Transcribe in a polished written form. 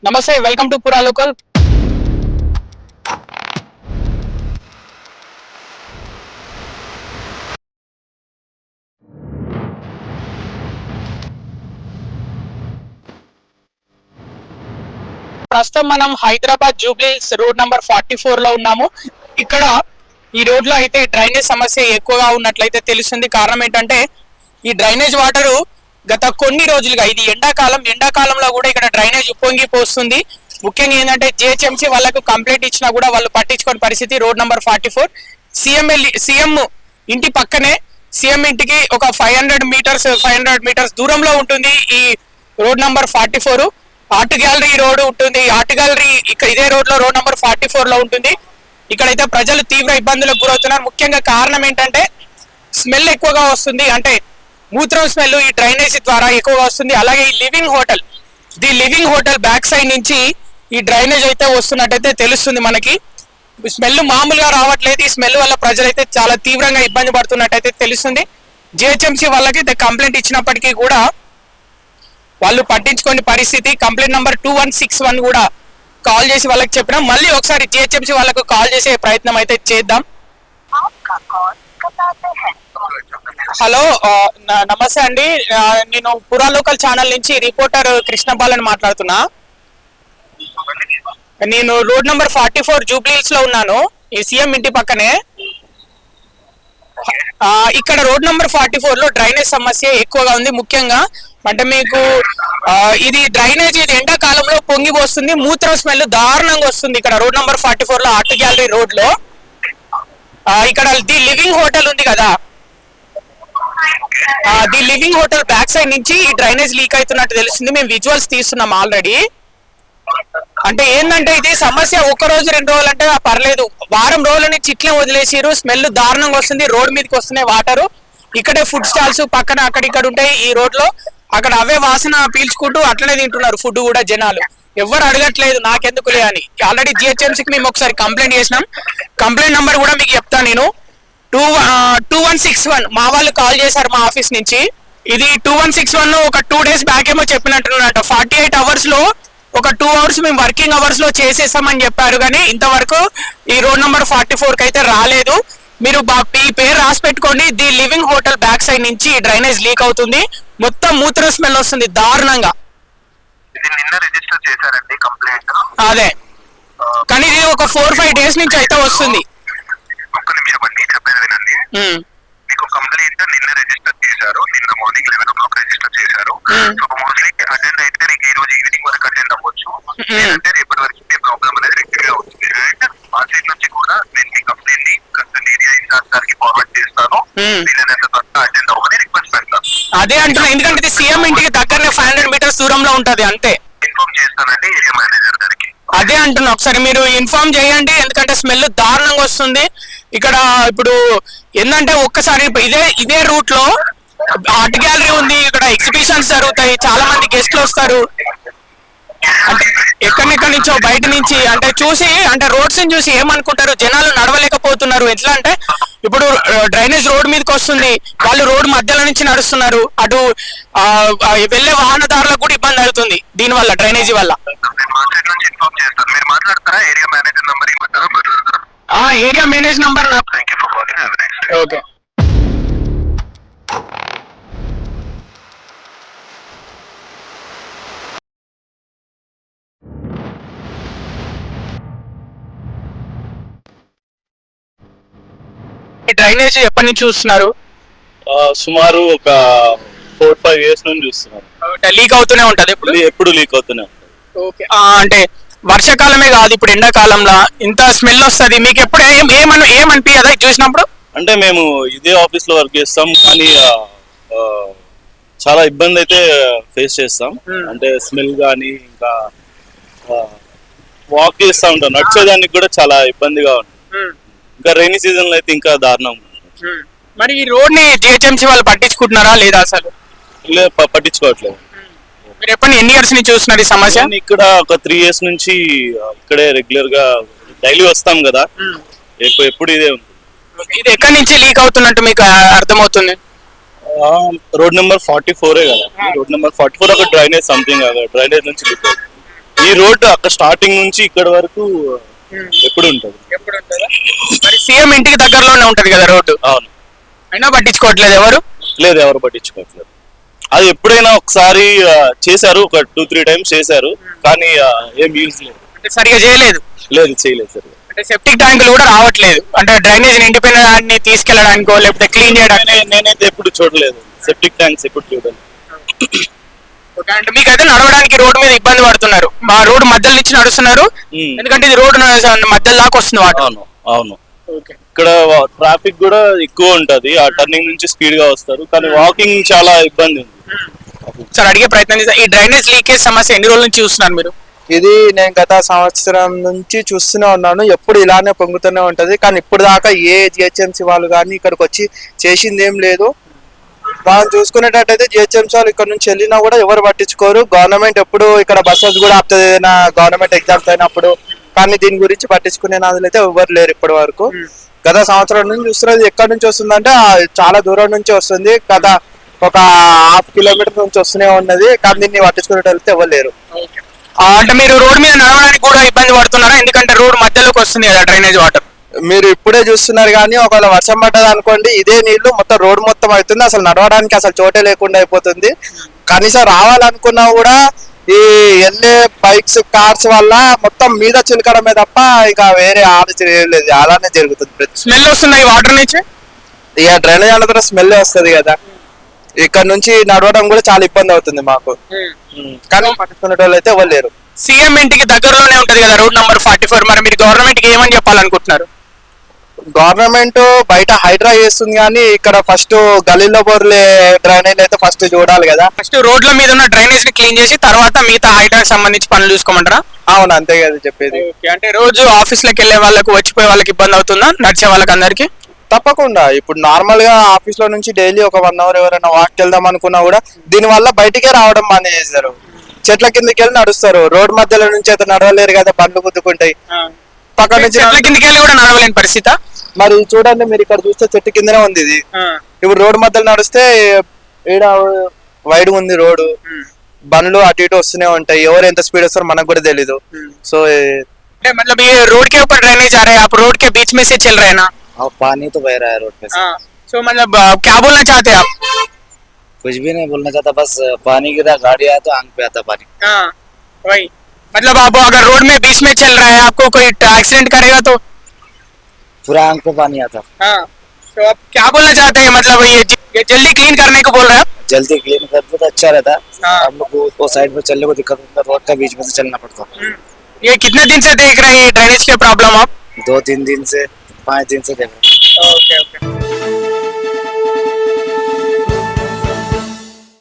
నమస్తే, welcome to పురా local. ప్రస్తుతం మనం హైదరాబాద్ జూబ్లీహిల్స్ రోడ్ నంబర్ 44 లో ఉన్నాము. ఇక్కడ ఈ రోడ్ లో అయితే డ్రైనేజ్ సమస్య ఎక్కువగా ఉన్నట్లయితే తెలుస్తుంది. కారణం ఏంటంటే ఈ డ్రైనేజ్ వాటర్ గత కొన్ని రోజులుగా, ఇది ఎండాకాలంలో కూడా ఇక్కడ డ్రైనేజ్ ఉప్పొంగిపోస్తుంది. ముఖ్యంగా ఏంటంటే జిహెచ్ఎంసీ వాళ్ళకు కంప్లైంట్ ఇచ్చినా కూడా వాళ్ళు పట్టించుకోని పరిస్థితి. రోడ్ నంబర్ 44 సీఎం ఇంటి పక్కనే, సీఎం ఇంటికి ఒక 500 మీటర్స్ దూరంలో ఉంటుంది ఈ road number 44. Art gallery road ఉంటుంది. ఆర్ట్ గ్యాలరీ ఇక్కడ ఇదే రోడ్ లో రోడ్ నంబర్ 44 లో ఉంటుంది. ఇక్కడైతే ప్రజలు తీవ్ర ఇబ్బందులకు గురవుతున్నారు. ముఖ్యంగా కారణం ఏంటంటే స్మెల్ ఎక్కువగా వస్తుంది, అంటే మూత్రం స్మెల్ ఈ డ్రైనేజ్ ద్వారా ఎక్కువగా వస్తుంది. అలాగే ఈ లివింగ్ హోటల్ బ్యాక్ సైడ్ నుంచి ఈ డ్రైనేజ్ అయితే వస్తున్నట్టయితే తెలుస్తుంది మనకి. స్మెల్ మామూలుగా రావట్లేదు. ఈ స్మెల్ వల్ల ప్రజలైతే చాలా తీవ్రంగా ఇబ్బంది పడుతున్నట్టయితే తెలుస్తుంది. జిహెచ్ఎంసీ వాళ్ళకి కంప్లైంట్ ఇచ్చినప్పటికీ కూడా వాళ్ళు పట్టించుకోని పరిస్థితి. కంప్లైంట్ నంబర్ 2161 కూడా కాల్ చేసి వాళ్ళకి చెప్పినాం. మళ్ళీ ఒకసారి జిహెచ్ఎంసీ వాళ్ళకు కాల్ చేసే ప్రయత్నం అయితే చేద్దాం. హలో, నమస్తే అండి. నేను పురా లోకల్ ఛానల్ నుంచి రిపోర్టర్ కృష్ణపాలని మాట్లాడుతున్నా. నేను రోడ్ నంబర్ 44 జూబ్లీహిల్స్ లో ఉన్నాను, ఈ సీఎం ఇంటి పక్కనే. ఇక్కడ రోడ్ నంబర్ 44 లో డ్రైనేజ్ సమస్య ఎక్కువగా ఉంది. ముఖ్యంగా అంటే మీకు ఇది డ్రైనేజ్ ఎండాకాలంలో పొంగి పోస్తుంది, మూత్రం స్మెల్ దారుణంగా వస్తుంది. ఇక్కడ రోడ్ నంబర్ 44 లో ఆర్ట్ గ్యాలరీ రోడ్ లో ఇక్కడ ది లివింగ్ హోటల్ ఉంది కదా, the living hotel back side నుంచి ఈ డ్రైనేజ్ లీక్ అవుతున్నట్టు తెలుస్తుంది. మేము విజువల్స్ తీస్తున్నాం ఆల్రెడీ. అంటే ఏంటంటే ఇది సమస్య 1 రోజు 2 రోజులు అంటే పర్లేదు, వారం రోజుల నుంచి ఇట్లే వదిలేసిరు. స్మెల్ దారుణంగా వస్తుంది, రోడ్ మీదకి వస్తున్నాయి వాటరు. ఇక్కడే ఫుడ్ స్టాల్స్ పక్కన అక్కడిక్కడ ఉంటాయి ఈ రోడ్ లో, అక్కడ అవే వాసన పీల్చుకుంటూ అట్లనే తింటున్నారు ఫుడ్ కూడా జనాలు. ఎవరు అడగట్లేదు నాకెందుకులే అని. ఆల్రెడీ జిహెచ్ఎంసీకి మేము ఒకసారి కంప్లైంట్ చేసినాం. కంప్లైంట్ నంబర్ కూడా మీకు చెప్తాను నేను. 2161 మా వాళ్ళు కాల్ చేశారు మా ఆఫీస్ నుంచి. ఇది 2161 ఒక 2 days బ్యాక్ ఏమో చెప్పినట్టున్నట్టు. 48 hours లో ఒక 2 hours మేము వర్కింగ్ అవర్స్ లో చేసేసామని చెప్పారు, కానీ ఇంతవరకు ఈ రోడ్ నంబర్ 44 కి అయితే రాలేదు. మీరు ఈ పేరు రాసి పెట్టుకోండి. The living hotel back side నుంచి డ్రైనేజ్ లీక్ అవుతుంది, మొత్తం మూత్ర స్మెల్ వస్తుంది దారుణంగా. అదే, కానీ ఇది ఒక 4-5 days నుంచి అయితే వస్తుంది. ఒక్క నిమిషం అండి, చెప్పేది వినండి. మీకు కంప్లైంట్ నిన్న రిజిస్టర్ చేశారు, నిన్న మార్నింగ్ 11 o'clock రిజిస్టర్ చేశారు. సో మోస్ట్లీ అటెండ్ అయితే మీకు ఈ రోజు ఈవినింగ్ వరకు అటెండ్ అవ్వచ్చు, లేదంటే రేపటి వరకు మీ ప్రాబ్లం అనేది రెక్టిఫై అవుతుంది. అండ్ మా సైడ్ నుంచి కూడా నేను మీ కంప్లైంట్ ని కన్సర్న్ ఏరియా ఇన్ఛార్జ్ గారికి ఫార్వర్డ్ చేస్తాను. వీళ్ళనంత త్వరగా అటెండ్ అవ్వమని రిక్వెస్ట్ పెడతాను. అదే అంటున్నా, ఎందుకంటే ఇది సీఎం ఇంటికి దగ్గరనే 500 meters దూరంలో ఉంటది అంతే. ఇన్ఫార్మ్ చేస్తానండి ఏరియా మేనేజర్ గారికి. అదే అంటున్నా, ఒకసారి మీరు ఇన్ఫార్మ్ చేయండి, ఎందుకంటే స్మెల్ దారుణంగా వస్తుంది. ఇక్కడ ఇప్పుడు ఏంటంటే ఒక్కసారి ఇదే రూట్ లో ఆర్ట్ గ్యాలరీ ఉంది, ఇక్కడ ఎగ్జిబిషన్స్ జరుగుతాయి, చాలా మంది గెస్ట్లు వస్తారు. అంటే ఎక్కడెక్కడి నుంచో బయట నుంచి అంటే చూసి, అంటే రోడ్స్ ని చూసి ఏమనుకుంటారు, జనాలు నడవలేకపోతున్నారు. ఎట్లా అంటే ఇప్పుడు డ్రైనేజ్ రోడ్ మీదకి వస్తుంది, వాళ్ళు రోడ్ మధ్యలో నుంచి నడుస్తున్నారు, అటు వెళ్లే వాహనదారులకు కూడా ఇబ్బంది అవుతుంది దీనివల్ల, డ్రైనేజీ వల్ల. Area manage number. Okay, drainage ఎప్పటి నుంచి చూస్తున్నారు? సుమారు ఒక 4-5 years నుంచి చూస్తున్నారు. లీక్ అవుతూనే ఉంటది, ఎప్పుడు లీక్ అవుతూనే ఉంటుంది. ఓకే, అంటే వర్షాకాలమే కాదు, ఇప్పుడు ఎండాకాలంలో ఇంత స్మెల్ వస్తుంది. మీకు ఎప్పుడు ఏమనిపించదా చూసినప్పుడు? అంటే మేము ఇదే ఆఫీస్ లో వర్క్ చేస్తాం, కానీ చాలా ఇబ్బంది అయితే ఫేస్ చేస్తాం. అంటే స్మెల్ కానీ, ఇంకా వాక్ చేస్తూ ఉంటాం, నడిచేదానికి కూడా చాలా ఇబ్బందిగా ఉంటుంది. ఇంకా రైనీ సీజన్ లో అయితే ఇంకా దారుణం. మరి ఈ రోడ్ ని జిహెచ్ఎంసీ వాళ్ళు పట్టించుకుంటున్నారా లేదా? అసలు పట్టించుకోవట్లేదు. మీరు ఎన్ని ఇయర్స్ నుంచి చూస్తున్నారు ఈ సమస్య? ఇక్కడ ఒక 3 years నుంచి ఇక్కడే రెగ్యులర్ గా డైలీ వస్తాం కదా, ఎప్పుడు ఇదే ఉంది. ఇది ఎక్కడి నుంచి లీక్ అవుతున్నట్టు మీకు అర్థమవుతుంది? రోడ్ నెంబర్ 44 కదా, రోడ్ నెంబర్ 44 ఒక డ్రైనేజ్ సంథింగ్ డ్రైనేజ్ నుంచి లీక్ అవుతుంది. ఈ రోడ్ అక్కడ స్టార్టింగ్ నుంచి ఇక్కడ వరకు ఎప్పుడు ఉంటది. ఎప్పుడు ఉంటుందా? మరి సీఎం ఇంటికి దగ్గరలోనే ఉంటది కదా రోడ్డు, అవును. అయినా పట్టించుకోవట్లేదు ఎవరు. లేదు, ఎవరు పట్టించుకోవట్లేదు. అది ఎప్పుడైనా ఒకసారి చేశారు, ఒక 2-3 టైమ్స్ చేశారు, కానీ ఏం యూజ్ లేదు. అంటే సరిగా చేయలేదు. లేదు, చేయలేదు సార్. అంటే సెప్టిక్ ట్యాంకులు కూడా రావట్లేదు, అంటే డ్రైనేజ్ నిండిపోయిన దాన్ని తీసుకెళ్ళడానికో లేకపోతే క్లీన్ చేయడానికి. నేనైతే ఎప్పుడు చూడలేదు సెప్టిక్ ట్యాంక్స్, ఎప్పుడు చూడలేదు. ఓకే, అంటే మీకైతే నడవడానికి రోడ్డు మీద ఇబ్బంది పడుతున్నారు. మా రోడ్డు మధ్యలో నుంచి నడుస్తున్నారు, ఎందుకంటే ఇది రోడ్డు మధ్యలో దాకా వస్తుంది వాటర్. అవును, అవును. ఓకే, ఇక్కడ ట్రాఫిక్ కూడా ఎక్కువ ఉంటది, ఆ టర్నింగ్ నుంచి స్పీడ్ గా వస్తారు, కానీ వాకింగ్ చాలా ఇబ్బంది ఉంది. సార్ అడిగే ప్రయత్నం చేస్తాను, ఈ డ్రైనేజ్ లీకేజ్ సమస్య ఎన్ని రోజుల నుంచి చూస్తున్నారు మీరు? ఇది నేను గత సంవత్సరం నుంచి చూస్తూనే ఉన్నాను, ఎప్పుడు ఇలానే పొంగుతూనే ఉంటది. కానీ ఇప్పుడు దాకా ఏ జిహెచ్ఎంసీ వాళ్ళు కానీ ఇక్కడికి వచ్చి చేసింది ఏం లేదు. మనం చూసుకునేటట్టయితే జిహెచ్ఎంసీ వాళ్ళు ఇక్కడ నుంచి వెళ్ళినా కూడా ఎవరు పట్టించుకోరు. గవర్నమెంట్ ఎప్పుడు ఇక్కడ బస్సెస్ కూడా ఆపుతుంది ఏదైనా గవర్నమెంట్ ఎగ్జామ్స్ అయినప్పుడు, కానీ దీని గురించి పట్టించుకునే నాదులు అయితే ఎవరు లేరు ఇప్పటి వరకు. గత సంవత్సరం నుంచి చూస్తున్నది ఎక్కడి నుంచి వస్తుందంటే చాలా దూరం నుంచి వస్తుంది, గత ఒక 1/2 కిలోమీటర్ నుంచి వస్తూనే ఉన్నది, కానీ దీన్ని పట్టించుకునేటైతే ఎవరు లేరు. అంటే మీరు రోడ్డు మీద నడవడానికి కూడా ఇబ్బంది పడుతున్నారా? ఎందుకంటే రోడ్డు మధ్యలోకి వస్తుంది కదా డ్రైనేజ్ వాటర్. మీరు ఇప్పుడే చూస్తున్నారు, కానీ ఒకవేళ వర్షం పడ్డది అనుకోండి, ఇదే నీళ్లు మొత్తం రోడ్ మొత్తం అవుతుంది, అసలు నడవడానికి అసలు చోటే లేకుండా అయిపోతుంది. కనీసం రావాలనుకున్నా కూడా ఈ వెళ్ళే బైక్స్ కార్స్ వల్ల మొత్తం మీద చిలకడమే తప్ప ఇక వేరే ఆలోచన ఏం లేదు, అలానే జరుగుతుంది. స్మెల్ వస్తుంది ఈ వాటర్ నుంచి. ఇక డ్రైనేజ్ అన్న తర్వాత స్మెల్ వస్తుంది కదా, ఇక్కడ నుంచి నడవడం కూడా చాలా ఇబ్బంది అవుతుంది మాకు. కానీ పట్టించుకునే వాళ్ళు అయితే ఎవరు లేరు. సీఎం ఇంటికి దగ్గరలోనే ఉంటది కదా రోడ్ నంబర్ 44, మరి మీరు గవర్నమెంట్ కి ఏమని చెప్పాలనుకుంటున్నారు? గవర్నమెంట్ బయట హైడ్రా చేస్తుంది, కానీ ఇక్కడ ఫస్ట్ గలీలో బోర్లే డ్రైనేజ్ అయితే ఫస్ట్ చూడాలి కదా. ఫస్ట్ రోడ్ల మీద ఉన్న డ్రైనేజ్ ని క్లీన్ చేసి తర్వాత మిగతా హైడ్రాకి సంబంధించి పనులు చూసుకోమంటారా? అవును, అంతే కదా చెప్పేది. అంటే రోజు ఆఫీస్ లకు వెళ్ళే వాళ్ళకు వచ్చిపోయే వాళ్ళకి ఇబ్బంది అవుతుందా, నడిచే వాళ్ళకి అందరికి? తప్పకుండా. ఇప్పుడు నార్మల్ గా ఆఫీస్ లో నుంచి డైలీ ఒక 1 అవర్ ఎవరైనా వాక్ వెళ్దాం అనుకున్నా కూడా దీని వల్ల బయటికే రావడం బంద్ చేస్తారు. చెట్ల కిందకి వెళ్ళి నడుస్తారు, రోడ్ మధ్యలో నుంచి అయితే నడవలేరు కదా, బండ్లు గుద్దుకుంటాయి. పక్కన నుంచి చెట్ల కిందకి వెళ్ళి కూడా నడవలేని పరిస్థితి. మరి చూడండి, మీరు ఇక్కడ చూస్తే చెట్టు కిందనే ఉంది ఇది. ఇప్పుడు రోడ్ మధ్యలో నడిస్తే ఈడ వైడ్ ఉంది రోడ్డు, బండ్లు అటు ఇటు వస్తూనే ఉంటాయి, ఎవరు ఎంత స్పీడ్ వస్తారో మనకు కూడా తెలీదు. సో मतलब ये रोड के ऊपर ड्रेनेज आ रहा है, आप रोड के बीच में से चल रहे हैं ना? और पानी तो बह रहा है रोड पे से। सो मतलब क्या बोलना चाहते हैं आप? कुछ भी नहीं बोलना चाहता, बस पानी गिरा, गाड़ी आया तो आंख पे आता पानी। वही मतलब आप अगर रोड में बीच में चल रहा है, आपको कोई एक्सीडेंट करेगा तो पूरा आंख पे पानी आता। तो आप क्या बोलना चाहते हैं, मतलब ये जल्दी क्लीन करने को बोल रहे हैं? जल्दी क्लीन कर दो तो अच्छा रहता। हम लोग को वो साइड में चलने को दिक्कत होता, रोड का बीच में से चलना पड़ता। ये कितने दिन से देख रहे हैं ड्रेनेज के प्रॉब्लम आप? 2-3 दिन से 5 दिन से देख रहे हैं। Okay okay.